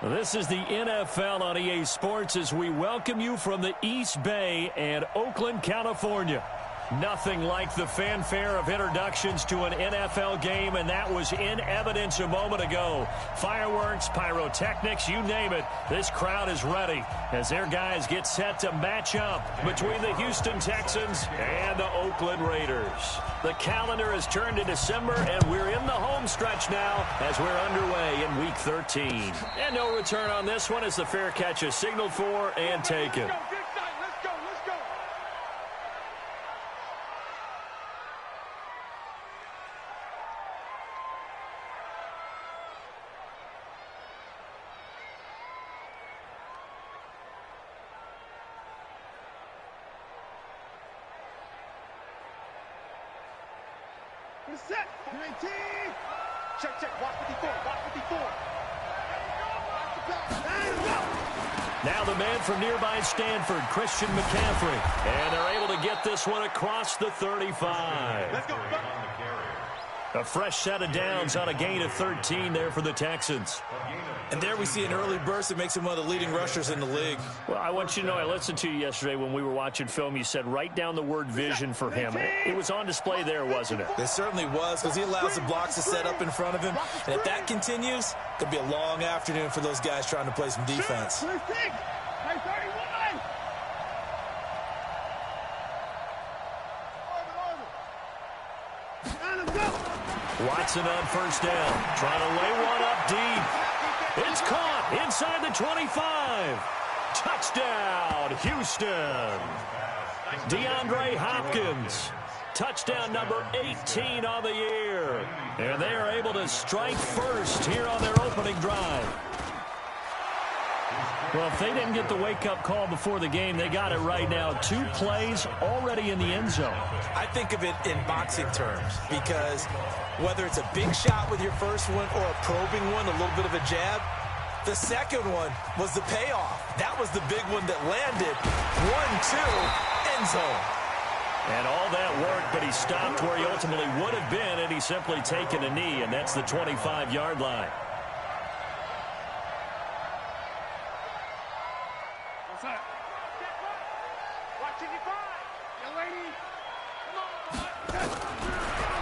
This is the NFL on EA Sports as we welcome you from the East Bay and Oakland, California. Nothing like the fanfare of introductions to an NFL game, and that was in evidence a moment ago. Fireworks, pyrotechnics, you name it. This crowd is ready as their guys get set to match up between the Houston Texans and the Oakland Raiders. The calendar has turned to December, and we're in the home stretch now as we're underway in Week 13. And no return on this one as the fair catch is signaled for and taken. Set. 19. Check, watch 54, watch 54. Now the man from nearby Stanford, Christian McCaffrey. And they're able to get this one across the 35. Let's go. A fresh set of downs on a gain of 13 there for the Texans. And there we see an early burst that makes him one of the leading rushers in the league. Well, I want you to know, I listened to you yesterday when we were watching film. You said write down the word vision for him. It was on display there, wasn't it? It certainly was, because he allows the blocks to set up in front of him. And if that continues, it'll be a long afternoon for those guys trying to play some defense. Watson on first down, trying to lay one up deep. It's caught inside the 25. Touchdown, Houston. DeAndre Hopkins, touchdown number 18 on the year. And they are able to strike first here on their opening drive. Well, if they didn't get the wake-up call before the game, they got it right now. 2 plays already in the end zone. I think of it in boxing terms, because whether it's a big shot with your first one or a probing one, a little bit of a jab, the second one was the payoff. That was the big one that landed. 1-2, end zone. And all that worked, but he stopped where he ultimately would have been, and he's simply taken a knee, and that's the 25-yard line.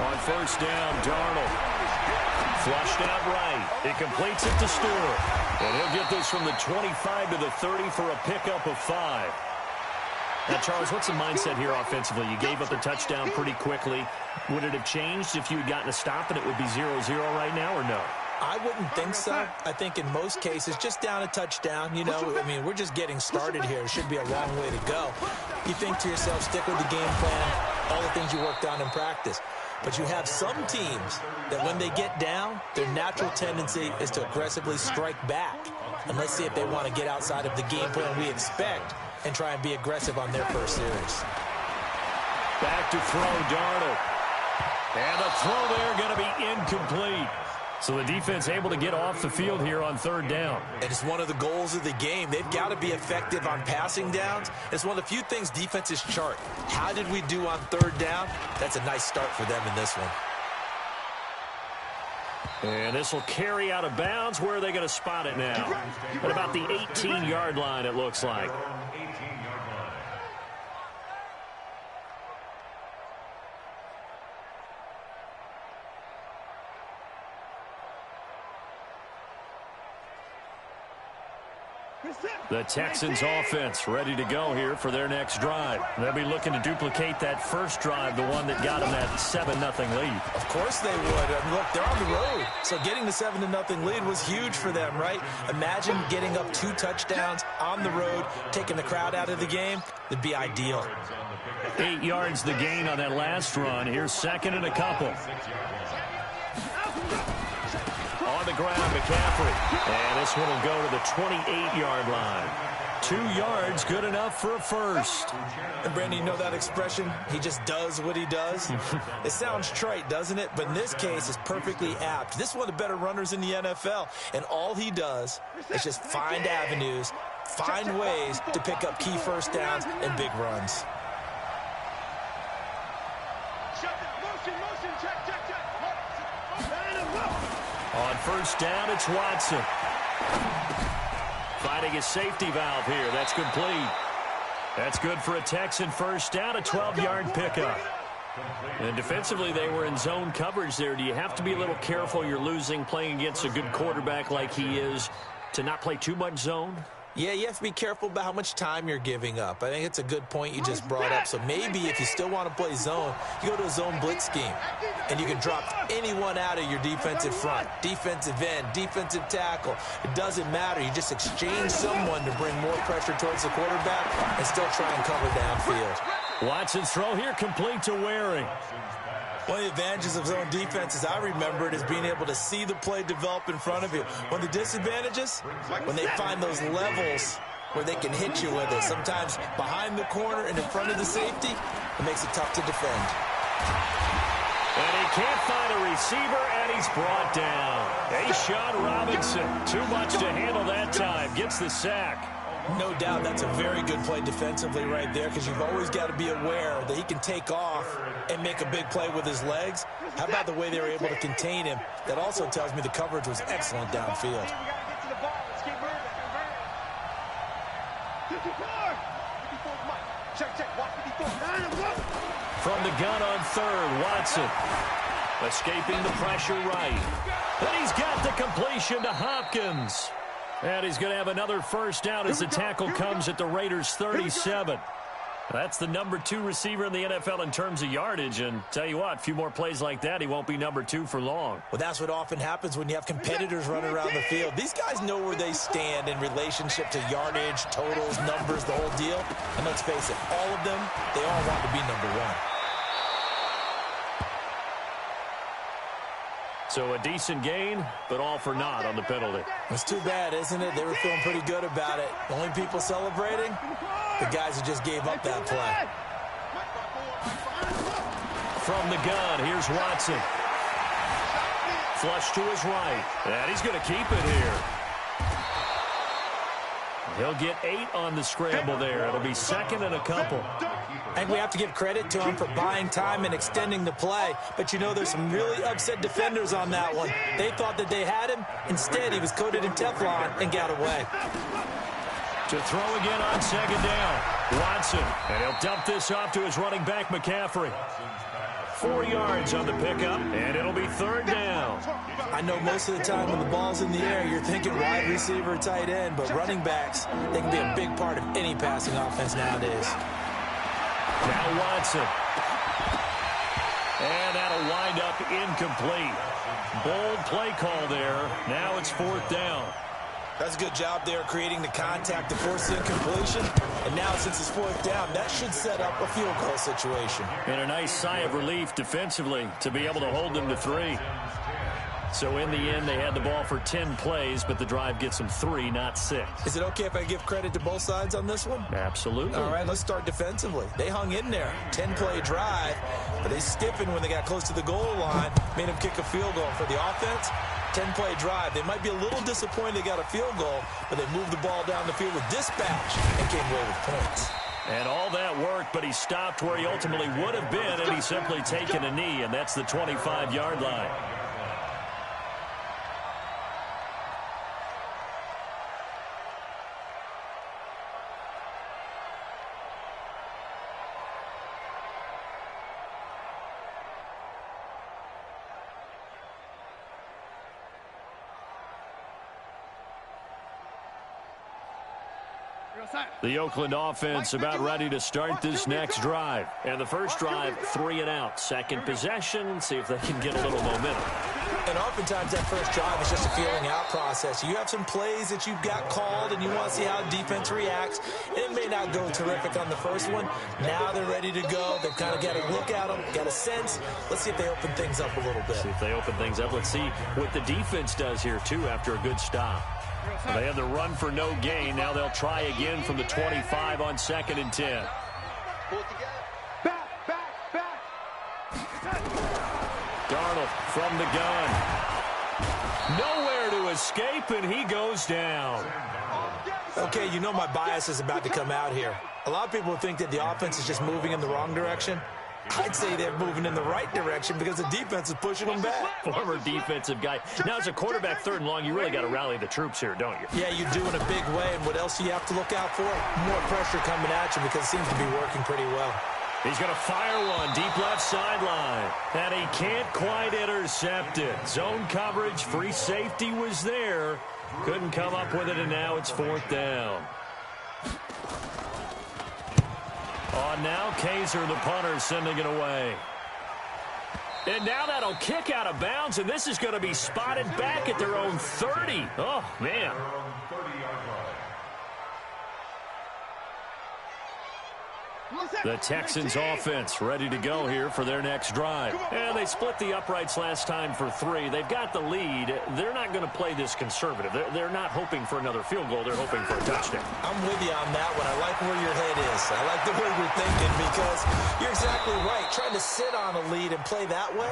On first down, Darnold. Flushed out right. It completes it to Stewart. And he'll get this from the 25 to the 30 for a pickup of 5. Now, Charles, what's the mindset here offensively? You gave up the touchdown pretty quickly. Would it have changed if you had gotten a stop and it would be 0-0 right now, or no? I wouldn't think so. I think in most cases, just down a touchdown, you know, I mean, we're just getting started here. It should be a long way to go. You think to yourself, stick with the game plan, all the things you worked on in practice. But you have some teams that when they get down, their natural tendency is to aggressively strike back. And let's see if they want to get outside of the game plan we expect and try and be aggressive on their first series. Back to throw, Darnold. And the throw there going to be incomplete. So the defense able to get off the field here on third down. And it's one of the goals of the game. They've got to be effective on passing downs. It's one of the few things defenses chart. How did we do on third down? That's a nice start for them in this one. And this will carry out of bounds. Where are they going to spot it now? At about the 18-yard line, it looks like. The Texans offense ready to go here for their next drive. They'll be looking to duplicate that first drive, the one that got them that 7-0 lead. Of course they would. I mean, look, they're on the road. So getting the 7-0 lead was huge for them, right? Imagine getting up 2 touchdowns on the road, taking the crowd out of the game. It'd be ideal. 8 yards the gain on that last run. Here's second and a couple. On the ground, McCaffrey. And this one will go to the 28-yard line. 2 yards, good enough for a first. And, Brandon, you know that expression? He just does what he does? It sounds trite, doesn't it? But in this case, it's perfectly apt. This is one of the better runners in the NFL. And all he does is just find avenues, find ways to pick up key first downs and big runs. On first down, it's Watson. Finding his safety valve here. That's complete. That's good for a Texan first down, a 12-yard pickup. And defensively, they were in zone coverage there. Do you have to be a little careful you're losing playing against a good quarterback like he is to not play too much zone? Yeah, you have to be careful about how much time you're giving up. I think it's a good point you just brought up. So maybe if you still want to play zone, you go to a zone blitz scheme, and you can drop anyone out of your defensive front, defensive end, defensive tackle. It doesn't matter. You just exchange someone to bring more pressure towards the quarterback and still try and cover downfield. Watson's throw here complete to Waring. One of the advantages of zone defense, as I remember it, is being able to see the play develop in front of you. One of the disadvantages, when they find those levels where they can hit you with it, sometimes behind the corner and in front of the safety, it makes it tough to defend. And he can't find a receiver, and he's brought down. A'Shawn Robinson, too much to handle that time, gets the sack. No doubt that's a very good play defensively right there, because you've always got to be aware that he can take off and make a big play with his legs. How about the way they were able to contain him? That also tells me the coverage was excellent downfield. From the gun on third, Watson escaping the pressure right. Then he's got the completion to Hopkins. And he's going to have another first down as the tackle comes at the Raiders' 37. That's the number 2 receiver in the NFL in terms of yardage. And tell you what, a few more plays like that, he won't be number 2 for long. Well, that's what often happens when you have competitors running around the field. These guys know where they stand in relationship to yardage, totals, numbers, the whole deal. And let's face it, all of them, they all want to be number 1. So a decent gain, but all for naught on the penalty. It's too bad, isn't it? They were feeling pretty good about it. The only people celebrating, the guys who just gave up that play. From the gun, here's Watson. Flush to his right. And he's going to keep it here. He'll get 8 on the scramble there. It'll be second and a couple. I think we have to give credit to him for buying time and extending the play. But, you know, there's some really upset defenders on that one. They thought that they had him. Instead, he was coated in Teflon and got away. To throw again on second down. Watson. And he'll dump this off to his running back, McCaffrey. 4 yards on the pickup, and it'll be third down. I know most of the time when the ball's in the air, you're thinking wide receiver, tight end, but running backs, they can be a big part of any passing offense nowadays. Now Watson. And that'll wind up incomplete. Bold play call there. Now it's 4th down. That's a good job there creating the contact to force the incompletion. And now since it's 4th down, that should set up a field goal situation. And a nice sigh of relief defensively to be able to hold them to 3. So in the end, they had the ball for 10 plays, but the drive gets them 3, not 6. Is it okay if I give credit to both sides on this one? Absolutely. All right, let's start defensively. They hung in there. 10-play drive, but they stiffened when they got close to the goal line, made them kick a field goal. For the offense, 10-play drive. They might be a little disappointed they got a field goal, but they moved the ball down the field with dispatch and came away with points. And all that worked, but he stopped where he ultimately would have been, and he's simply taken a knee, and that's the 25-yard line. The Oakland offense about ready to start this next drive. And the first drive, 3 and out. Second possession, see if they can get a little momentum. And oftentimes that first drive is just a feeling out process. You have some plays that you've got called and you want to see how defense reacts. It may not go terrific on the first one. Now they're ready to go. They've kind of got a look at them, got a sense. Let's see if they open things up a little bit. See if they open things up. Let's see what the defense does here, too, after a good stop. Well, they had the run for no gain. Now they'll try again from the 25 on 2nd and 10. Darnold from the gun. Nowhere to escape, and he goes down. Okay, you know my bias is about to come out here. A lot of people think that the offense is just moving in the wrong direction. I'd say they're moving in the right direction because the defense is pushing them back. Former defensive guy. Now, as a quarterback, 3rd and long, you really got to rally the troops here, don't you? Yeah, you do in a big way. And what else do you have to look out for? More pressure coming at you because it seems to be working pretty well. He's going to fire one deep left sideline. And he can't quite intercept it. Zone coverage, free safety was there. Couldn't come up with it, and now it's 4th down. On now, Kaiser, the punter, sending it away. And now that'll kick out of bounds, and this is going to be spotted back at their own 30. Oh, man. The Texans offense ready to go here for their next drive. And they split the uprights last time for 3. They've got the lead. They're not going to play this conservative. They're not hoping for another field goal. They're hoping for a touchdown. I'm with you on that one. I like where your head is. I like the way you're thinking because you're exactly right. Trying to sit on a lead and play that way,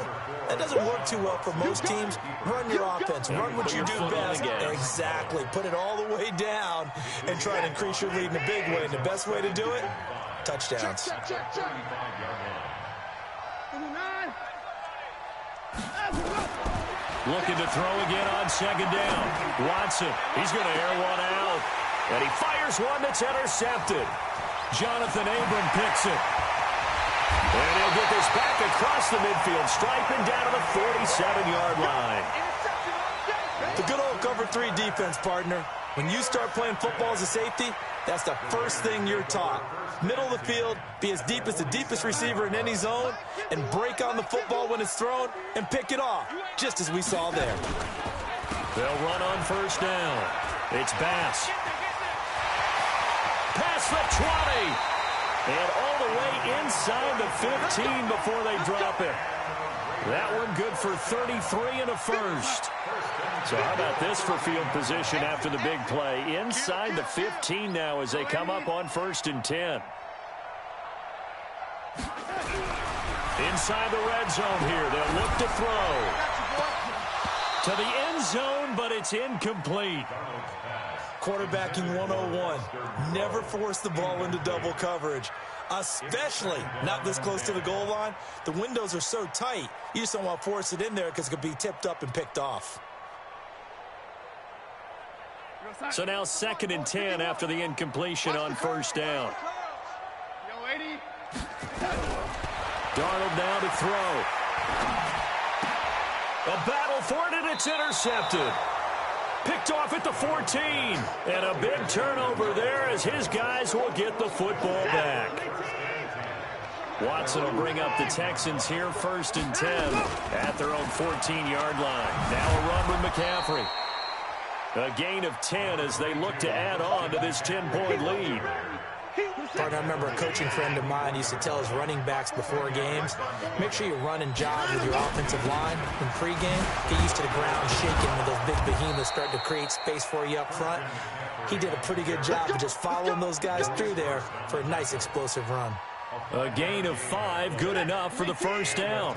that doesn't work too well for most teams. Run your offense. Run what you do best. Exactly. Put it all the way down and try to increase your lead in a big way. And the best way to do it? Touchdowns. Looking to throw again on 2nd down. Watson, he's going to air one out. And he fires one that's intercepted. Jonathan Abram picks it. And he'll get this back across the midfield stripe and down to the 47-yard line. The good old cover 3 defense, partner. When you start playing football as a safety, that's the first thing you're taught. Middle of the field, be as deep as the deepest receiver in any zone, and break on the football when it's thrown and pick it off, just as we saw there. They'll run on 1st down. It's Bass. Past the 20. And all the way inside the 15 before they drop it. That one good for 33 and a first. So how about this for field position after the big play? Inside the 15 now as they come up on 1st and 10. Inside the red zone here. They'll look to throw. To the end zone, but it's incomplete. Quarterbacking 101. Never force the ball into double coverage. Especially not this close to the goal line. The windows are so tight, you just don't want to force it in there because it could be tipped up and picked off. So now 2nd and 10 after the incompletion on 1st down. Darnold now to throw. A battle for it, and it's intercepted. Picked off at the 14. And a big turnover there as his guys will get the football back. Watson will bring up the Texans here 1st and 10 at their own 14-yard line. Now a run with McCaffrey. A gain of 10 as they look to add on to this 10-point lead. Partner, I remember a coaching friend of mine used to tell his running backs before games, make sure you run and jog with your offensive line in pregame. Get used to the ground shaking when those big behemoths start to create space for you up front. He did a pretty good job of just following those guys through there for a nice explosive run. A gain of 5, good enough for the 1st down.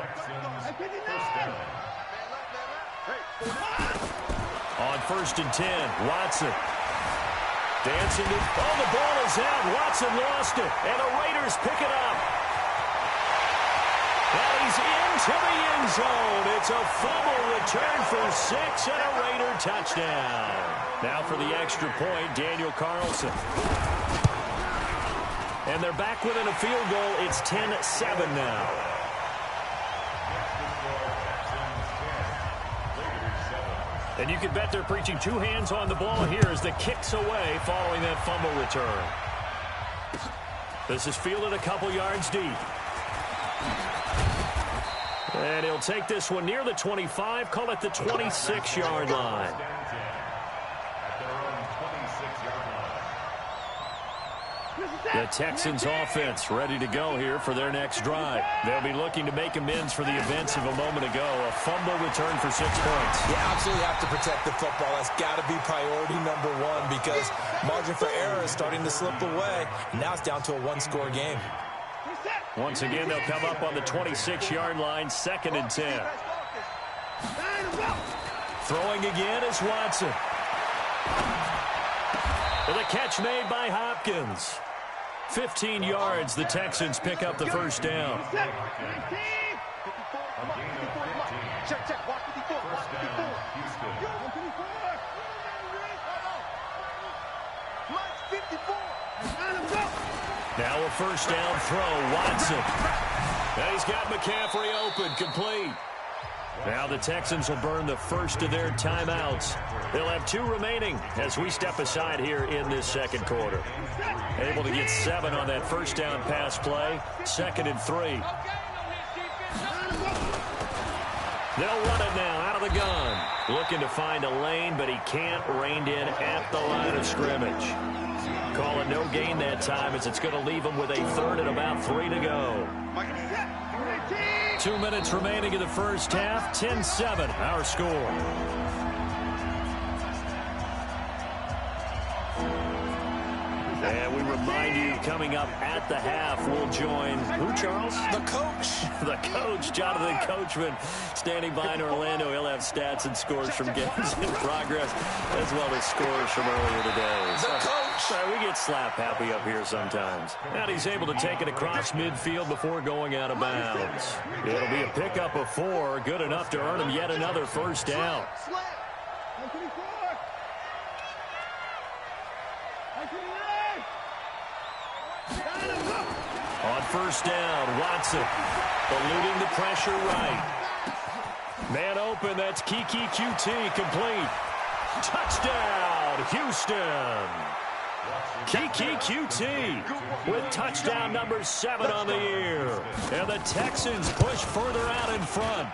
On 1st and 10, Watson. Dancing to, oh, the ball is out. Watson lost it, and the Raiders pick it up. And he's into the end zone. It's a fumble return for 6 and a Raider touchdown. Now for the extra point, Daniel Carlson. And they're back within a field goal. It's 10-7 now. And you can bet they're preaching 2 hands on the ball here as the kick's away following that fumble return. This is fielded a couple yards deep. And he'll take this one near the 25, call it the 26-yard line. The Texans offense ready to go here for their next drive. They'll be looking to make amends for the events of a moment ago. A fumble return for 6 points. You absolutely have to protect the football. That's got to be priority number 1 because margin for error is starting to slip away. And now it's down to a 1-score game. Once again, they'll come up on the 26-yard line, 2nd and 10. Throwing again is Watson. The catch made by Hopkins. 15 yards. The Texans pick up the first down. Check, check. Watch 54. Watch 54. Watch 54. Now a first down throw. Watson. Now he's got McCaffrey open. Complete. Now the Texans will burn the first of their timeouts. They'll have 2 remaining as we step aside here in this second quarter. Able to get 7 on that first down pass play. 2nd and 3. They'll run it now out of the gun. Looking to find a lane, but he can't. Reined in at the line of scrimmage. Call it no gain that time as it's going to leave him with a 3rd and about 3 to go. 2 minutes remaining in the first half. 10-7 our score. And we remind you, coming up at the half, we'll join who, Charles? The coach. The coach, Jonathan Coachman, standing by in Orlando. He'll have stats and scores from games in progress, as well as scores from earlier today. The coach. We get slap happy up here sometimes. And he's able to take it across midfield before going out of bounds. It'll be a pickup of 4, good enough to earn him yet another first down. On first down, Watson eluding the pressure right. Man open, that's Kiki QT, complete. Touchdown, Houston. Kiki QT with touchdown number 7 on the year. And the Texans push further out in front.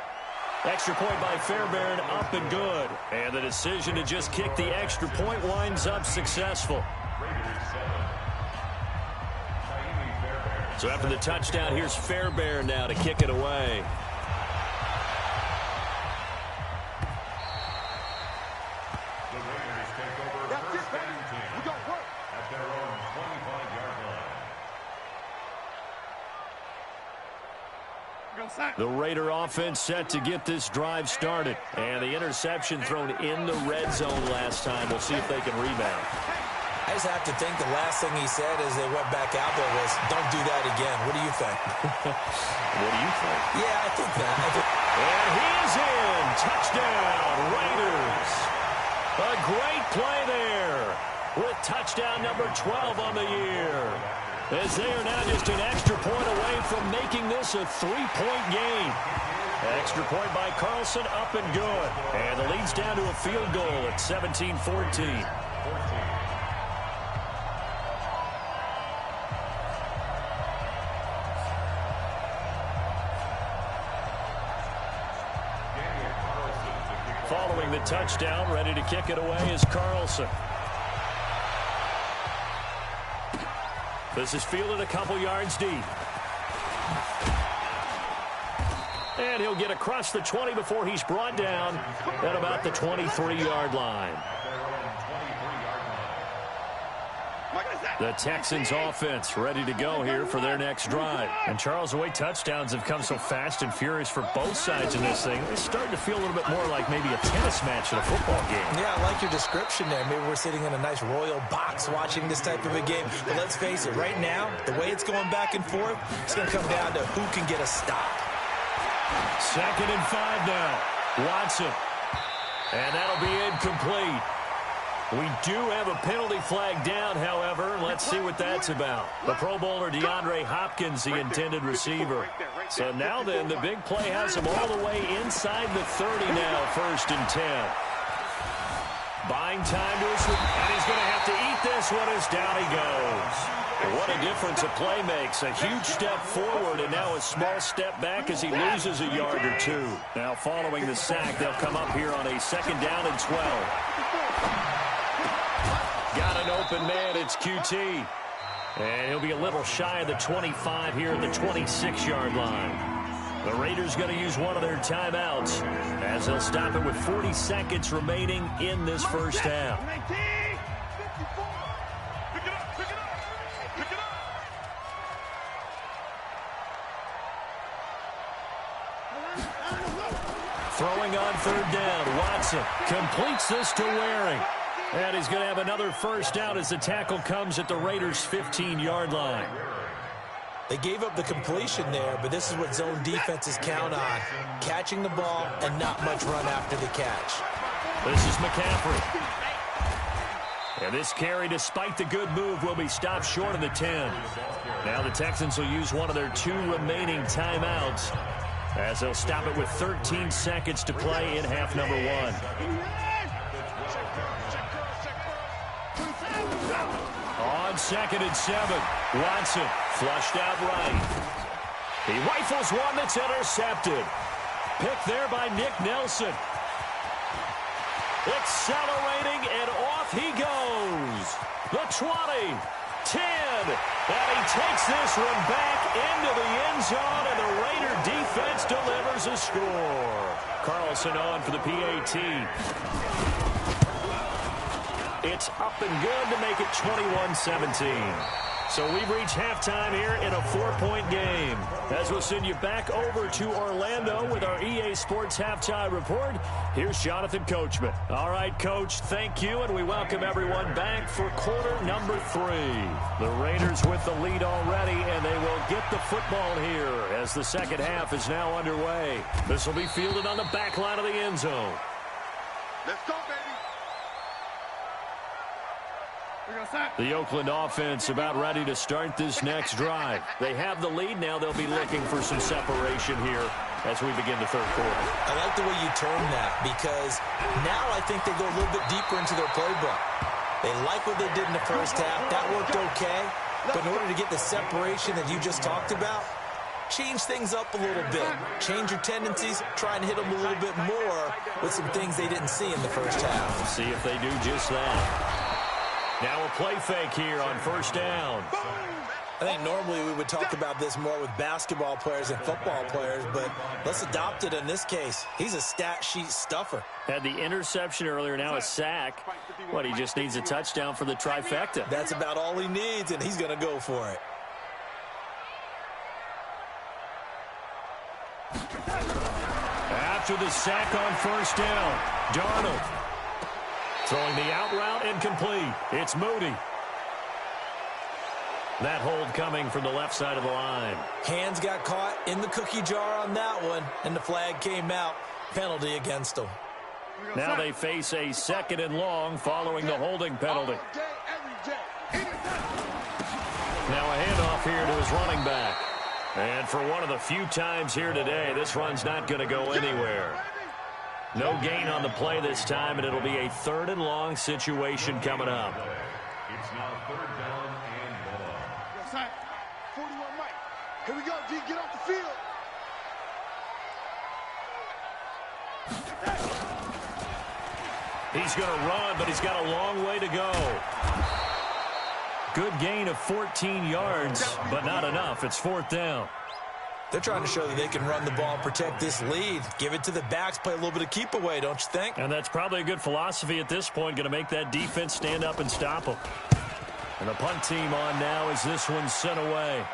Extra point by Fairbairn, up and good. And the decision to just kick the extra point winds up successful. So after the touchdown, here's Fairbairn now to kick it away. The Raider offense set to get this drive started. And the interception thrown in the red zone last time. We'll see if they can rebound. I just have to think the last thing he said as they went back out there was, don't do that again. What do you think? What do you think? Yeah, I think that. And he's in. Touchdown, Raiders. A great play there with touchdown number 12 on the year. As they are now just an extra point away from making this a 3-point game. Extra point by Carlson, up and good. And the lead's down to a field goal at 17-14. Following the touchdown, ready to kick it away is Carlson. This is fielded a couple yards deep. And he'll get across the 20 before he's brought down at about the 23-yard line. The Texans offense ready to go here for their next drive. And Charles, the way touchdowns have come so fast and furious for both sides in this thing, it's starting to feel a little bit more like maybe a tennis match in a football game. Yeah, I like your description there. Maybe we're sitting in a nice royal box watching this type of a game. But let's face it, right now, the way it's going back and forth, it's going to come down to who can get a stop. 2nd and 5 now. Watson. And that'll be incomplete. We do have a penalty flag down, however. Let's see what that's about. The Pro Bowler DeAndre Hopkins, the intended receiver. So now then, the big play has him all the way inside the 30 now, 1st and 10. Buying time to his, and he's going to have to eat this one as down he goes. What a difference a play makes. A huge step forward and now a small step back as he loses a yard or 2. Now following the sack, they'll come up here on a 2nd down and 12. Got an open man, it's QT. And he'll be a little shy of the 25 here at the 26-yard line. The Raiders going to use one of their timeouts as they'll stop it with 40 seconds remaining in this first half. Throwing on 3rd down, Watson completes this to Waring. And he's going to have another first down as the tackle comes at the Raiders' 15-yard line. They gave up the completion there, but this is what zone defenses count on. Catching the ball and not much run after the catch. This is McCaffrey. And this carry, despite the good move, will be stopped short of the 10. Now the Texans will use one of their 2 remaining timeouts as they'll stop it with 13 seconds to play in half number 1. On 2nd and 7, Watson flushed out right. He rifles one that's intercepted. Picked there by Nick Nelson. Accelerating, and off he goes. The 20, 10, and he takes this one back into the end zone, and the Raider defense delivers a score. Carlson on for the PAT. It's up and good to make it 21-17. So we've reached halftime here in a 4-point game. As we'll send you back over to Orlando with our EA Sports Halftime Report, here's Jonathan Coachman. All right, Coach, thank you, and we welcome everyone back for quarter number 3. The Raiders with the lead already, and they will get the football here as the second half is now underway. This will be fielded on the back line of the end zone. Let's go, baby. The Oakland offense about ready to start this next drive. They have the lead. Now they'll be looking for some separation here as we begin the third quarter. I like the way you term that because now I think they go a little bit deeper into their playbook. They like what they did in the first half. That worked okay. But in order to get the separation that you just talked about, change things up a little bit. Change your tendencies. Try and hit them a little bit more with some things they didn't see in the first half. See if they do just that. Now a play fake here on first down. I think normally we would talk about this more with basketball players and football players, but let's adopt it in this case. He's a stat sheet stuffer. Had the interception earlier, now a sack. What, he just needs a touchdown for the trifecta. That's about all he needs, and he's going to go for it. After the sack on first down, Darnold. Throwing the out route incomplete. It's Moody. That hold coming from the left side of the line. Hands got caught in the cookie jar on that one, and the flag came out. Penalty against them. Now they face a 2nd and long following the holding penalty. Now a handoff here to his running back. And for one of the few times here today, this run's not going to go anywhere. No gain on the play this time, and it'll be a 3rd and long situation coming up. It's now 3rd down and long. 41 Mike. Here we go, D. Get off the field. He's going to run, but he's got a long way to go. Good gain of 14 yards, but not enough. It's 4th down. They're trying to show that they can run the ball and protect this lead. Give it to the backs, play a little bit of keep away, don't you think? And that's probably a good philosophy at this point, going to make that defense stand up and stop them. And the punt team on now as this one's sent away.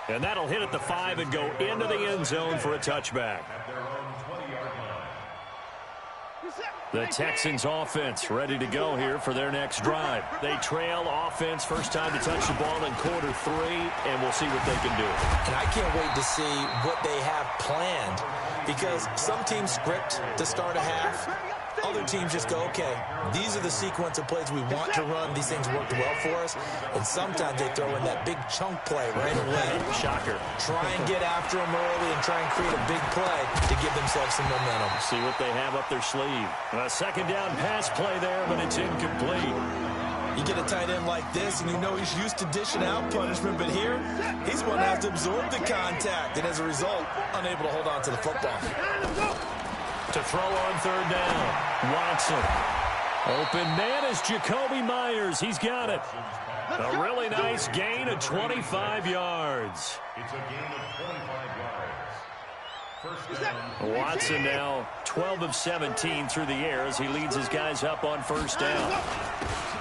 And that'll hit at the 5 and go into the end zone for a touchback. The Texans offense ready to go here for their next drive. They trail offense, first time to touch the ball in quarter 3, and we'll see what they can do. And I can't wait to see what they have planned because some teams script to start a half. Other teams just go, okay, these are the sequence of plays we want to run. These things worked well for us. And sometimes they throw in that big chunk play right away. Shocker. Try and get after them early and try and create a big play to give themselves some momentum. See what they have up their sleeve. A 2nd down pass play there, but it's incomplete. You get a tight end like this, and you know he's used to dishing out punishment, but here, he's one that has to absorb the contact, and as a result, unable to hold on to the football. To throw on 3rd down, Watson. Open man is Jacoby Myers. He's got it. A really nice gain of 25 yards. It's a gain of 25 yards. First down. Watson now 12 of 17 through the air as he leads his guys up on first down.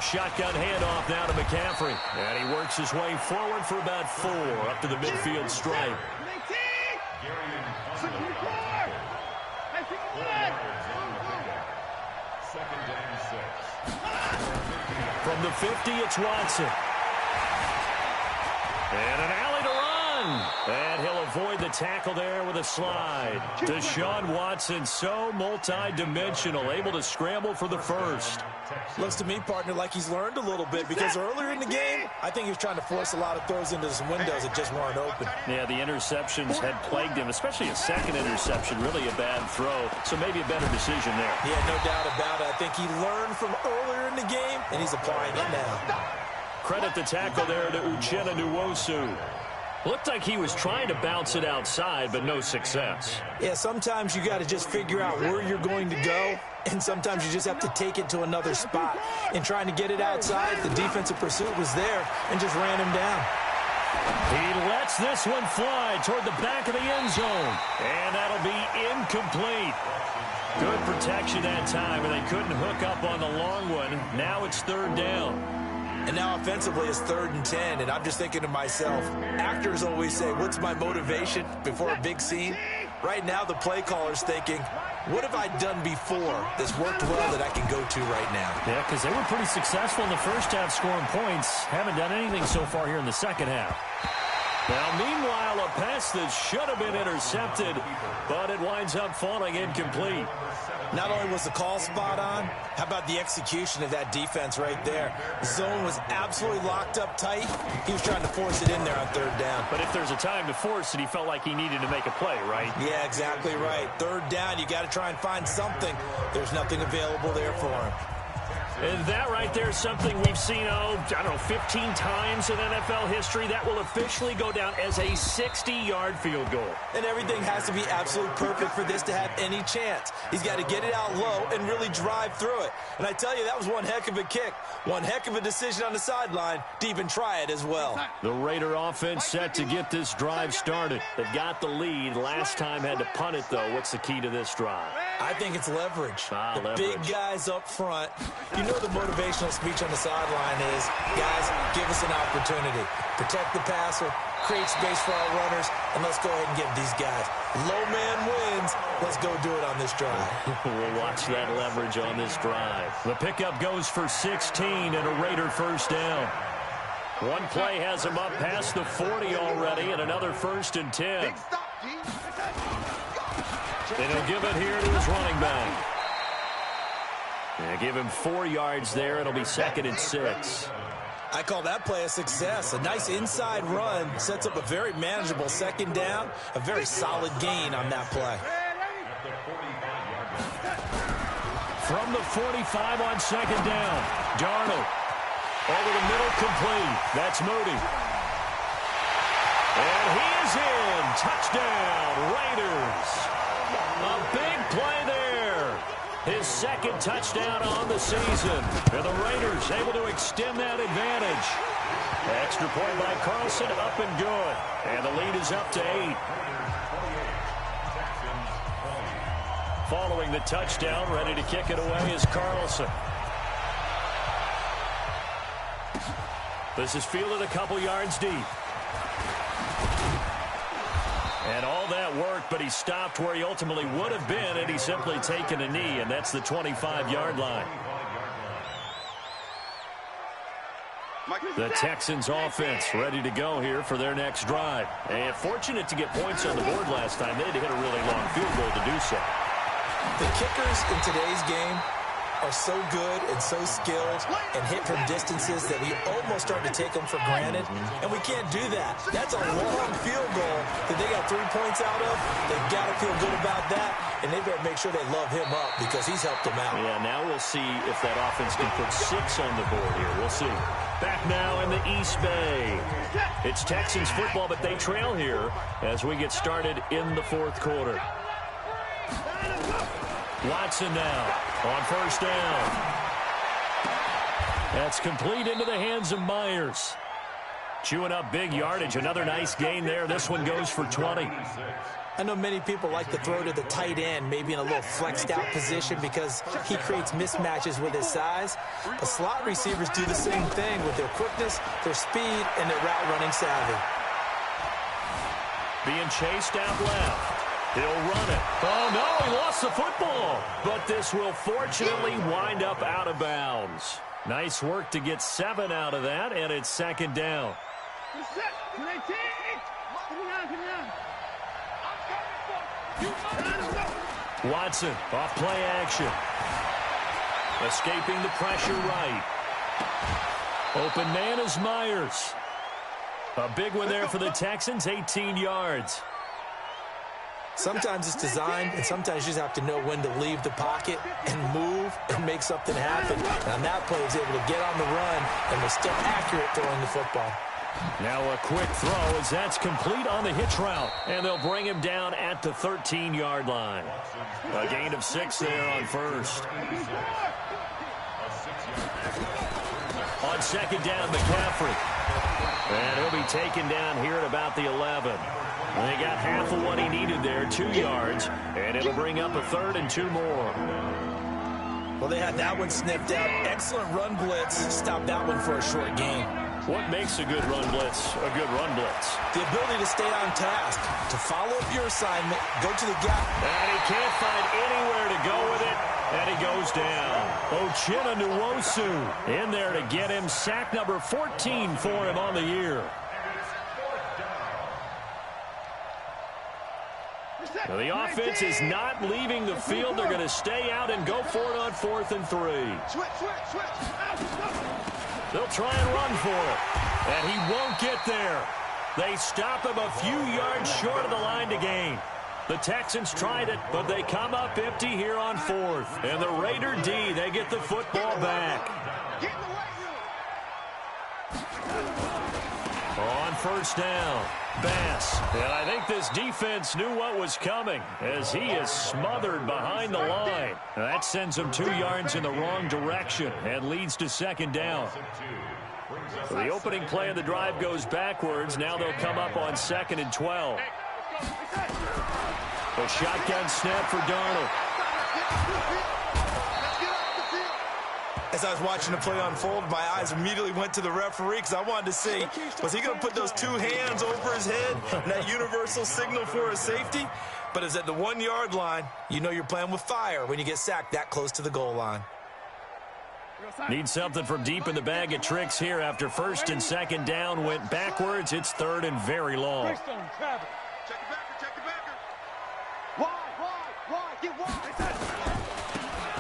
Shotgun handoff now to McCaffrey. And he works his way forward for about 4 up to the midfield stripe. Second down, 6. From the 50, it's Watson. And an alley to run. And he'll avoid the tackle there with a slide. Deshaun Watson, so multi-dimensional, able to scramble for the first. Looks to me, partner, like he's learned a little bit, because earlier in the game, I think he was trying to force a lot of throws into some windows that just weren't open. Yeah, the interceptions had plagued him, especially a second interception, really a bad throw, so maybe a better decision there. Yeah, no doubt about it. I think he learned from earlier in the game, and he's applying it now. Credit the tackle there to Uchenna Nwosu. Looked like he was trying to bounce it outside, but no success. Yeah, sometimes you got to just figure out where you're going to go, and sometimes you just have to take it to another spot. In trying to get it outside, the defensive pursuit was there and just ran him down. He lets this one fly toward the back of the end zone, and that'll be incomplete. Good protection that time, and they couldn't hook up on the long one. Now it's third down. And now offensively it's 3rd and 10, and I'm just thinking to myself, actors always say, what's my motivation before a big scene? Right now the play caller's thinking, what have I done before that's worked well that I can go to right now? Yeah, because they were pretty successful in the first half scoring points. Haven't done anything so far here in the second half. Now, meanwhile, a pass that should have been intercepted, but it winds up falling incomplete. Not only was the call spot on, how about the execution of that defense right there? The zone was absolutely locked up tight. He was trying to force it in there on 3rd down. But if there's a time to force it, he felt like he needed to make a play, right? Yeah, exactly right. 3rd down, you got to try and find something. There's nothing available there for him. And that right there is something we've seen, I don't know, 15 times in NFL history. That will officially go down as a 60-yard field goal. And everything has to be absolutely perfect for this to have any chance. He's got to get it out low and really drive through it. And I tell you, that was one heck of a kick. One heck of a decision on the sideline to even try it as well. The Raider offense set to get this drive started. They've got the lead. Last time had to punt it, though. What's the key to this drive? I think it's leverage. Leverage. Big guys up front. You know the motivational speech on the sideline is, guys, give us an opportunity. Protect the passer, create space for our runners, and let's go ahead and give these guys. Low man wins. Let's go do it on this drive. We'll watch that leverage on this drive. The pickup goes for 16 and a Raider first down. One play has him up past the 40 already, and another 1st and 10. And he'll give it here to his running back. And give him 4 yards there. It'll be 2nd and 6. I call that play a success. A nice inside run sets up a very manageable 2nd down. A very solid gain on that play. From the 45 on 2nd down, Darnold. Over the middle, complete. That's Moody. And he is in. Touchdown, Raiders. A big play there. His 2nd touchdown on the season. And the Raiders able to extend that advantage. Extra point by Carlson, up and good. And the lead is up to 8. Following the touchdown, ready to kick it away is Carlson. This is fielded a couple yards deep. And all that worked, but he stopped where he ultimately would have been had he simply taken a knee, and that's the 25-yard line. The Texans offense ready to go here for their next drive. And fortunate to get points on the board last time. They had to hit a really long field goal to do so. The kickers in today's game are so good and so skilled and hit from distances that we almost start to take them for granted, and we can't do that. That's a long field goal that they got 3 points out of. They've got to feel good about that, and they better make sure they love him up because he's helped them out. Yeah, now we'll see if that offense can put 6 on the board here. We'll see. Back now in the East Bay. It's Texans football, but they trail here as we get started in the 4th quarter. Watson now on 1st down. That's complete into the hands of Myers. Chewing up big yardage. Another nice gain there. This one goes for 20. I know many people like to throw to the tight end, maybe in a little flexed out position because he creates mismatches with his size. But slot receivers do the same thing with their quickness, their speed, and their route running savvy. Being chased out left. He'll run it. Oh, no, he lost the football. But this will fortunately wind up out of bounds. Nice work to get 7 out of that, and it's second down. Watson off play action. Escaping the pressure right. Open man is Myers. A big one there for the Texans, 18 yards. Sometimes it's designed, and sometimes you just have to know when to leave the pocket and move and make something happen. And on that play, he's able to get on the run and was still accurate throwing the football. Now a quick throw as that's complete on the hitch route. And they'll bring him down at the 13-yard line. A gain of 6 there on first. On second down, McCaffrey. And he'll be taken down here at about the 11. And they got half of what he needed there, 2 yards. And it'll bring up a 3rd and 2 more. Well, they had that one sniffed out. Excellent run blitz. Stopped that one for a short gain. What makes a good run blitz a good run blitz? The ability to stay on task, to follow up your assignment, go to the gap. And he can't find anywhere to go with it, and he goes down. Uchenna Nwosu in there to get him. Sack number 14 for him on the year. Now the offense is not leaving the field. They're going to stay out and go for it on 4th and 3. They'll try and run for it, and he won't get there. They stop him a few yards short of the line to gain. The Texans tried it, but they come up empty here on 4th. And the Raider D, they get the football back. On first down, Bass. And I think this defense knew what was coming as he is smothered behind the line. That sends him 2 yards in the wrong direction and leads to second down. So the opening play of the drive goes backwards. Now they'll come up on 2nd and 12. A shotgun snap for Darnold. As I was watching the play unfold, my eyes immediately went to the referee because I wanted to see, was he going to put those 2 hands over his head and that universal signal for a safety? But it's at the 1-yard line. You know you're playing with fire when you get sacked that close to the goal line. Need something from deep in the bag of tricks here after 1st and 2nd down went backwards. It's 3rd and very long. Check the backer, check the backer. Wide, get wide.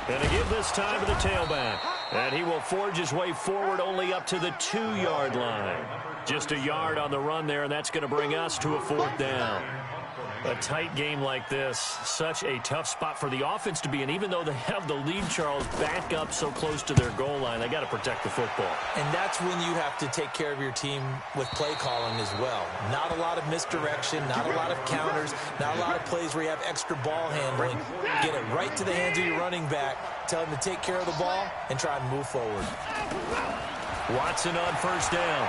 And to give this time to the tailback. And he will forge his way forward only up to the 2-yard line. Just a yard on the run there, and that's going to bring us to a 4th down. A tight game like this, such a tough spot for the offense to be in. Even though they have the lead, Charles, back up so close to their goal line, they got to protect the football. And that's when you have to take care of your team with play calling as well. Not a lot of misdirection, not a lot of counters, not a lot of plays where you have extra ball handling. Get it right to the hands of your running back. Tell him to take care of the ball and try and move forward. Watson on first down.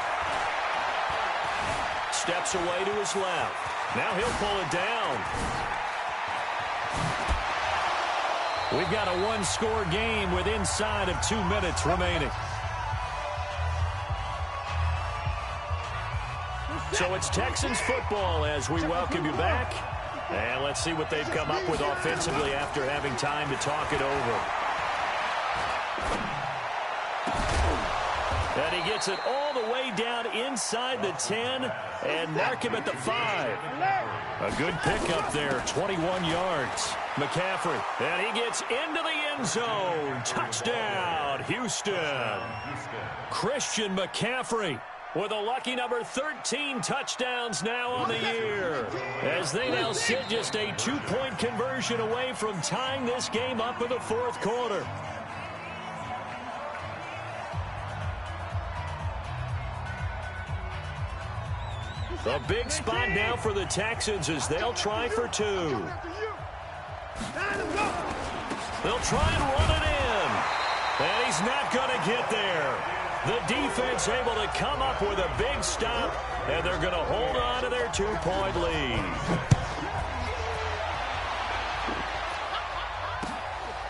Steps away to his left. Now he'll pull it down. We've got a 1-score game with inside of 2 minutes remaining. So it's Texans football as we welcome you back. And let's see what they've come up with offensively after having time to talk it over. And he gets it all the way down inside the 10 and mark him at the 5. A good pickup there, 21 yards. McCaffrey, and he gets into the end zone. Touchdown, Houston. Christian McCaffrey with a lucky number 13 touchdowns now on the year. As they now sit just a 2-point conversion away from tying this game up in the 4th quarter. A big spot now for the Texans as they'll try for 2. They'll try and run it in. And he's not going to get there. The defense able to come up with a big stop, and they're going to hold on to their 2-point lead.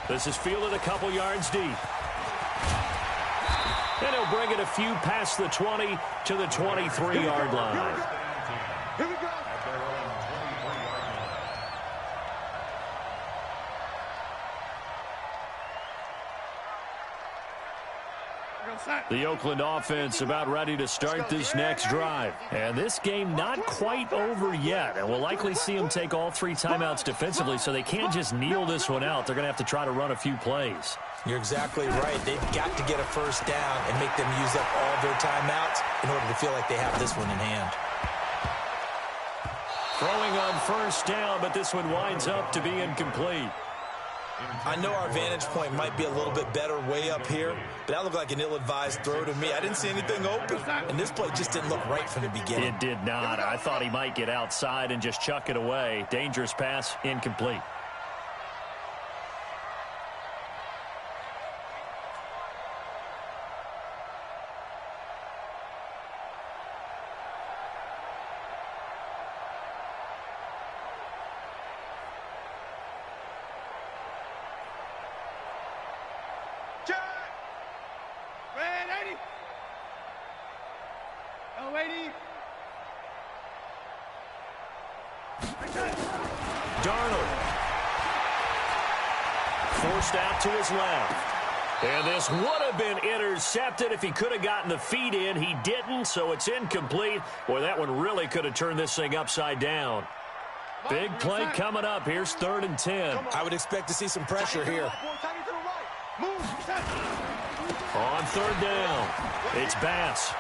This is fielded a couple yards deep. And he'll bring it a few past the 20 to the 23-yard line. Here we go. The Oakland offense about ready to start this next drive. And this game not quite over yet. And we'll likely see them take all 3 timeouts defensively, so they can't just kneel this one out. They're going to have to try to run a few plays. You're exactly right. They've got to get a first down and make them use up all their timeouts in order to feel like they have this one in hand. Throwing on first down, but this one winds up to be incomplete. I know our vantage point might be a little bit better way up here, but that looked like an ill-advised throw to me. I didn't see anything open, and this play just didn't look right from the beginning. It did not. I thought he might get outside and just chuck it away. Dangerous pass, incomplete. Darnold. Forced out to his left. And this would have been intercepted if he could have gotten the feet in. He didn't, so it's incomplete. Boy, that one really could have turned this thing upside down. Big play coming up. Here's 3rd and 10. I would expect to see some pressure here. On 3rd down, it's Bass.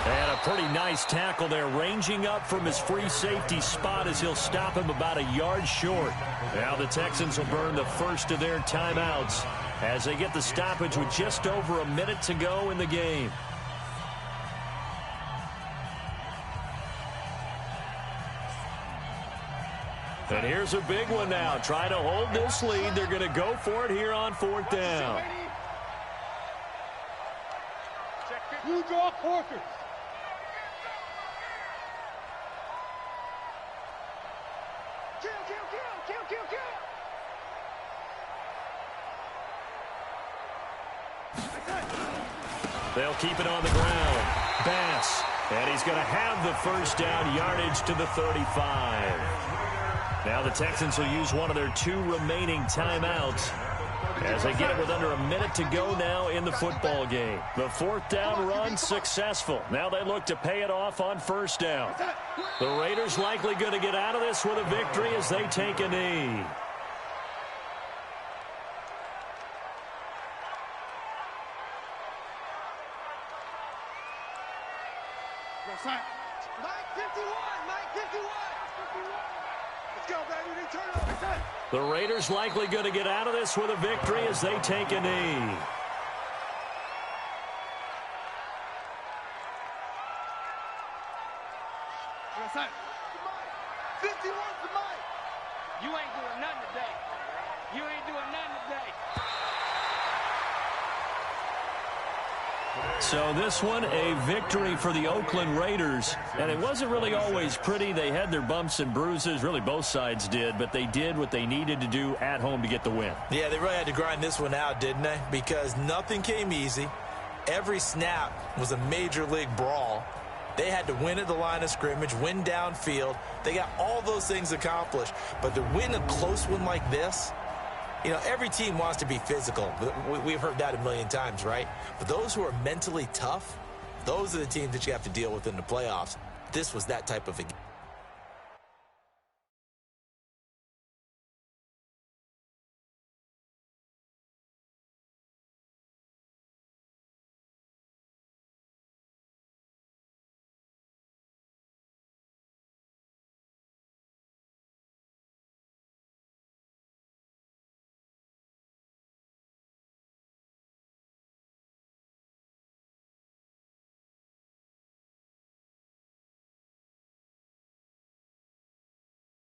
And a pretty nice tackle there, ranging up from his free safety spot as he'll stop him about a yard short. Now the Texans will burn the first of their timeouts as they get the stoppage with just over a minute to go in the game. And here's a big one now. Trying to hold this lead. They're going to go for it here on 4th down. You draw quarters. Kill. They'll keep it on the ground. Bass. And he's going to have the first down, yardage to the 35. Now the Texans will use one of their 2 remaining timeouts as they get it with under a minute to go now in the football game. The 4th down run successful. Now they look to pay it off on first down. The Raiders likely going to get out of this with a victory as they take a knee. The Raiders likely going to get out of this with a victory as they take a knee. You ain't doing nothing today. You ain't doing nothing today. So this one, a victory for the Oakland Raiders. And it wasn't really always pretty. They had their bumps and bruises. Really, both sides did. But they did what they needed to do at home to get the win. Yeah, they really had to grind this one out, didn't they? Because nothing came easy. Every snap was a major league brawl. They had to win at the line of scrimmage, win downfield. They got all those things accomplished. But to win a close one like this, you know, every team wants to be physical. We've heard that a million times, right? But those who are mentally tough, those are the teams that you have to deal with in the playoffs. This was that type of a game.